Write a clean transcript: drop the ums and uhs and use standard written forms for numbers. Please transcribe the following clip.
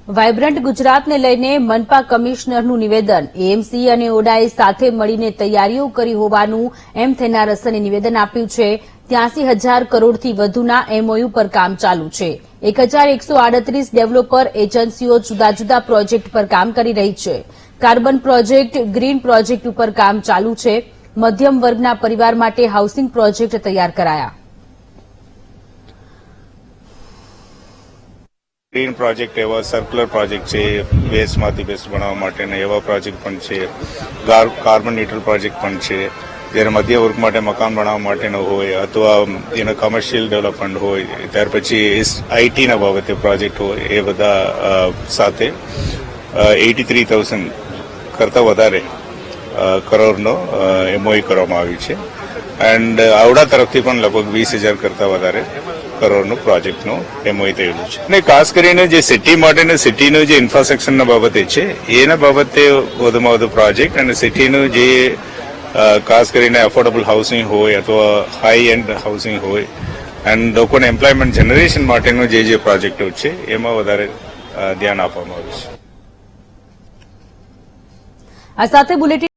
Vibrant ગુજરાતને લઈને મનપા કમિશનરનું નિવેદન એએમસી અને ઓડાએ સાથે મળીને તૈયારીઓ કરી હોવાનું એમ થેનારસને નિવેદન આપ્યું છે। 83,000 કરોડથી વધુના એમઓયુ પર કામ ચાલુ છે। 1,138 ડેવલપર એજન્સીઓ જુદા જુદા પ્રોજેક્ટ પર કામ કરી રહી છે। કાર્બન પ્રોજેક્ટ, ગ્રીન પ્રોજેક્ટ ઉપર કામ ચાલુ છે। મધ્યમ વર્ગના પરિવાર માટે હાઉસિંગ પ્રોજેક્ટ તૈયાર કરાયા। ग्रीन प्रोजेक्ट एवं सर्कुलर प्रोजेक्ट है, वेस्ट माथी बेस्ट बनावा माटे ने एवा प्रोजेक्ट पण छे। कार्बन न्यूट्रल प्रोजेक्ट पण छे। જ્યારે મધ્ય વર્ગ માટે મકાન બનાવવા માટેનો હોય અથવા એનો કમર્શિયલ ડેવલપમેન્ટ હોય, ત્યાર પછી આઈટીના બાબતે પ્રોજેક્ટ હોય, એ બધા સાથે 83,000 કરતાં વધારે કરોડનો એમઓયુ કરવામાં આવ્યું છે। એન્ડ આવડા તરફથી પણ લગભગ 20,000 કરતાં વધારે કરોડનું પ્રોજેક્ટનું એમઓયુ થયેલું છે। અને ખાસ કરીને જે સિટી માટેનું સિટીનું જે ઇન્ફ્રાસ્ટ્રક્ચરના બાબતે છે એના બાબતે વધુમાં વધુ પ્રોજેક્ટ અને સિટીનું જે ખાસ કરીને એફોર્ડેબલ હાઉસિંગ હોય અથવા હાઈ એન્ડ હાઉસિંગ હોય એન્ડ લોકોને એમ્પ્લોયમેન્ટ જનરેશન માટેનો જે પ્રોજેક્ટો છે એમાં વધારે ધ્યાન આપવામાં આવ્યું છે। આ સાથે બુલેટિન